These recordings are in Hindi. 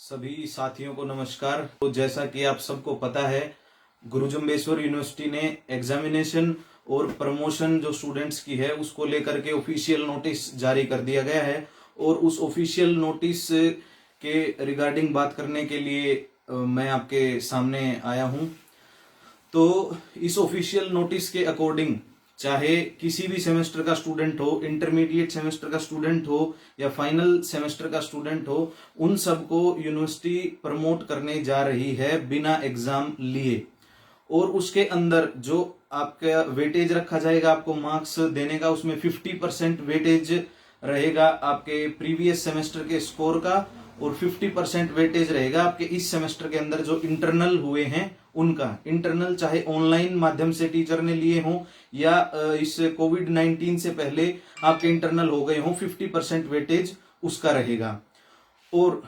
सभी साथियों को नमस्कार। तो जैसा कि आप सबको पता है, गुरु जम्बेश्वर यूनिवर्सिटी ने एग्जामिनेशन और प्रमोशन जो स्टूडेंट्स की है उसको लेकर के ऑफिशियल नोटिस जारी कर दिया गया है। और उस ऑफिशियल नोटिस के रिगार्डिंग बात करने के लिए मैं आपके सामने आया हूं। तो इस ऑफिशियल नोटिस के अकॉर्डिंग चाहे किसी भी सेमेस्टर का स्टूडेंट हो, इंटरमीडिएट सेमेस्टर का स्टूडेंट हो या फाइनल सेमेस्टर का स्टूडेंट हो, उन सबको यूनिवर्सिटी प्रमोट करने जा रही है बिना एग्जाम लिए। और उसके अंदर जो आपका वेटेज रखा जाएगा आपको मार्क्स देने का, उसमें 50% वेटेज रहेगा आपके प्रीवियस सेमेस्टर के स्कोर का और 50% वेटेज रहेगा आपके इस सेमेस्टर के अंदर जो इंटरनल हुए हैं उनका। इंटरनल चाहे ऑनलाइन माध्यम से टीचर ने लिए हों या इस कोविड-19 से पहले आपके इंटरनल हो गए हों, 50% वेटेज उसका रहेगा। और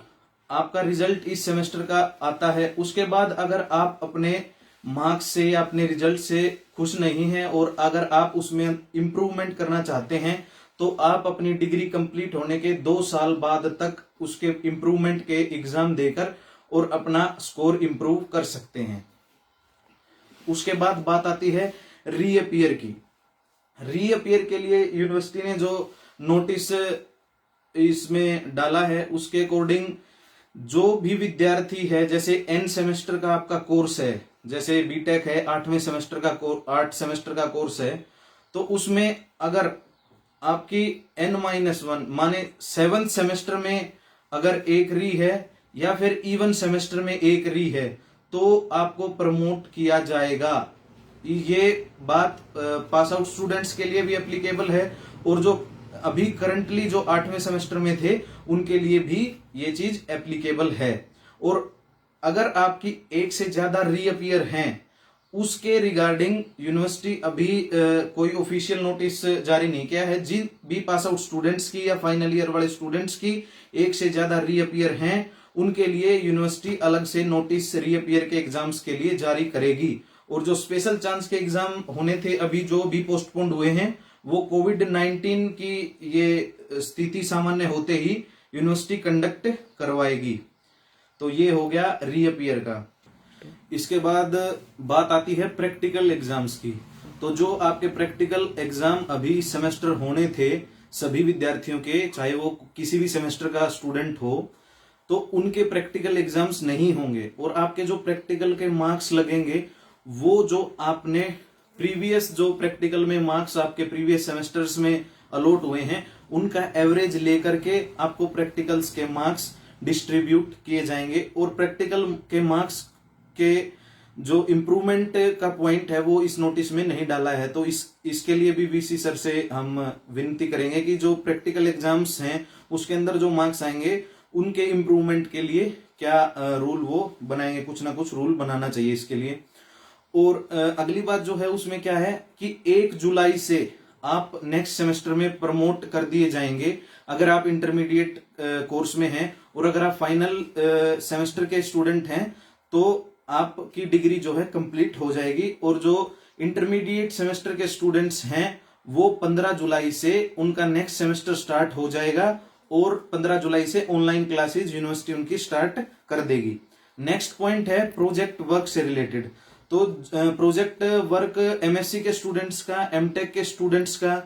आपका रिजल्ट इस सेमेस्टर का आता है। उसके बाद अगर आप अपने मार्क्स से या अपने रिजल्ट से खुश नहीं हैं और अगर आप उसमें इंप्रूवमेंट करना चाहते हैं तो आप अपनी डिग्री कंप्लीट होने के 2 साल बाद तक उसके इंप्रूवमेंट के एग्जाम देकर और अपना स्कोर इंप्रूव कर सकते हैं। उसके बाद बात आती है रीअपियर की। रीअपियर के लिए यूनिवर्सिटी ने जो नोटिस इसमें डाला है उसके अकॉर्डिंग जो भी विद्यार्थी है, जैसे एन सेमेस्टर का आपका कोर्स है, जैसे बीटेक है 8 सेमेस्टर का कोर्स है, तो उसमें अगर आपकी N-1 माने 7th सेमेस्टर में अगर एक री है या फिर इवन सेमेस्टर में एक री है तो आपको प्रमोट किया जाएगा। ये बात पास आउट स्टूडेंट्स के लिए भी एप्लीकेबल है और जो अभी करंटली जो 8वें सेमेस्टर में थे उनके लिए भी ये चीज एप्लीकेबल है। और अगर आपकी एक से ज्यादा रीअपियर हैं उसके रिगार्डिंग यूनिवर्सिटी अभी कोई ऑफिशियल नोटिस जारी नहीं किया है। जिन भी पास आउट स्टूडेंट्स की या फाइनल ईयर वाले स्टूडेंट्स की एक से ज्यादा रीअपियर हैं उनके लिए यूनिवर्सिटी अलग से नोटिस रीअपियर के एग्जाम्स के लिए जारी करेगी। और जो स्पेशल चांस के एग्जाम होने थे अभी जो भी पोस्टपोन्ड हुए हैं वो कोविड-19 की ये स्थिति सामान्य होते ही यूनिवर्सिटी कंडक्ट करवाएगी। तो ये हो गया रीअपियर का। इसके बाद बात आती है प्रैक्टिकल एग्जाम्स की। तो जो आपके प्रैक्टिकल एग्जाम अभी सेमेस्टर होने थे सभी विद्यार्थियों के, चाहे वो किसी भी सेमेस्टर का स्टूडेंट हो, तो उनके प्रैक्टिकल एग्जाम्स नहीं होंगे। और आपके जो प्रैक्टिकल के मार्क्स लगेंगे वो जो आपने प्रीवियस जो प्रैक्टिकल में मार्क्स आपके प्रीवियस सेमेस्टर्स में अलॉट हुए हैं उनका एवरेज लेकर के आपको प्रैक्टिकल्स के मार्क्स डिस्ट्रीब्यूट किए जाएंगे। और प्रैक्टिकल के मार्क्स के जो इम्प्रूवमेंट का पॉइंट है वो इस नोटिस में नहीं डाला है। तो इसके लिए भी वीसी सर से हम विनती करेंगे कि जो प्रैक्टिकल एग्जाम्स हैं उसके अंदर जो मार्क्स आएंगे उनके इम्प्रूवमेंट के लिए क्या रूल वो बनाएंगे, कुछ ना कुछ रूल बनाना चाहिए इसके लिए। और अगली बात जो है उसमें क्या है कि 1 जुलाई से आप नेक्स्ट सेमेस्टर में प्रमोट कर दिए जाएंगे अगर आप इंटरमीडिएट कोर्स में हैं। और अगर आप फाइनल सेमेस्टर के स्टूडेंट हैं तो आपकी डिग्री जो है कंप्लीट हो जाएगी। और जो इंटरमीडिएट सेमेस्टर के स्टूडेंट्स हैं वो 15 जुलाई से उनका नेक्स्ट सेमेस्टर स्टार्ट हो जाएगा और 15 जुलाई से ऑनलाइन क्लासेस यूनिवर्सिटी उनकी स्टार्ट कर देगी। नेक्स्ट पॉइंट है प्रोजेक्ट वर्क से रिलेटेड। तो प्रोजेक्ट वर्क एमएससी के स्टूडेंट्स का, एमटेक के स्टूडेंट्स का,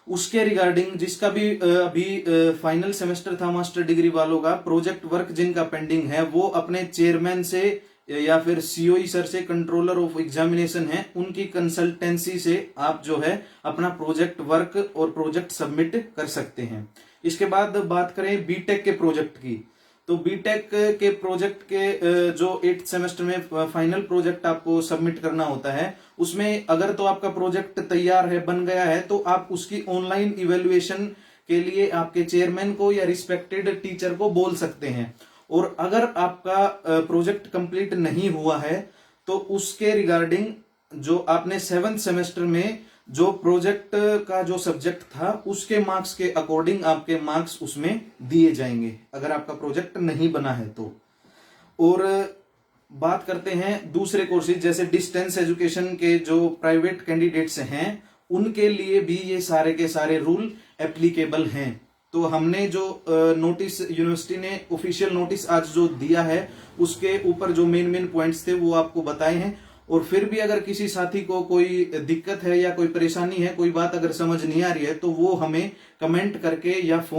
उसके रिगार्डिंग जिसका भी अभी फाइनल सेमेस्टर था मास्टर डिग्री वालों का, प्रोजेक्ट वर्क जिनका पेंडिंग है वो अपने चेयरमैन से या फिर सीओई सर से, कंट्रोलर ऑफ एग्जामिनेशन है, उनकी कंसल्टेंसी से आप जो है अपना प्रोजेक्ट वर्क और प्रोजेक्ट सबमिट कर सकते हैं। इसके बाद बात करें बीटेक के प्रोजेक्ट की। तो बीटेक के प्रोजेक्ट के जो 8th सेमेस्टर में फाइनल प्रोजेक्ट आपको सबमिट करना होता है उसमें अगर तो आपका प्रोजेक्ट तैयार है, बन गया है, तो आप उसकी ऑनलाइन इवेल्युएशन के लिए आपके चेयरमैन को या रिस्पेक्टेड टीचर को बोल सकते हैं। और अगर आपका प्रोजेक्ट कंप्लीट नहीं हुआ है तो उसके रिगार्डिंग जो आपने 7th सेमेस्टर में जो प्रोजेक्ट का जो सब्जेक्ट था उसके मार्क्स के अकॉर्डिंग आपके मार्क्स उसमें दिए जाएंगे अगर आपका प्रोजेक्ट नहीं बना है तो। और बात करते हैं दूसरे कोर्सेज जैसे डिस्टेंस एजुकेशन के जो प्राइवेट कैंडिडेट्स हैं उनके लिए भी ये सारे के सारे रूल एप्लीकेबल हैं। तो हमने जो नोटिस यूनिवर्सिटी ने ऑफिशियल नोटिस आज जो दिया है उसके ऊपर जो मेन पॉइंट्स थे वो आपको बताए हैं। और फिर भी अगर किसी साथी को कोई दिक्कत है या कोई परेशानी है, कोई बात अगर समझ नहीं आ रही है, तो वो हमें कमेंट करके या फोन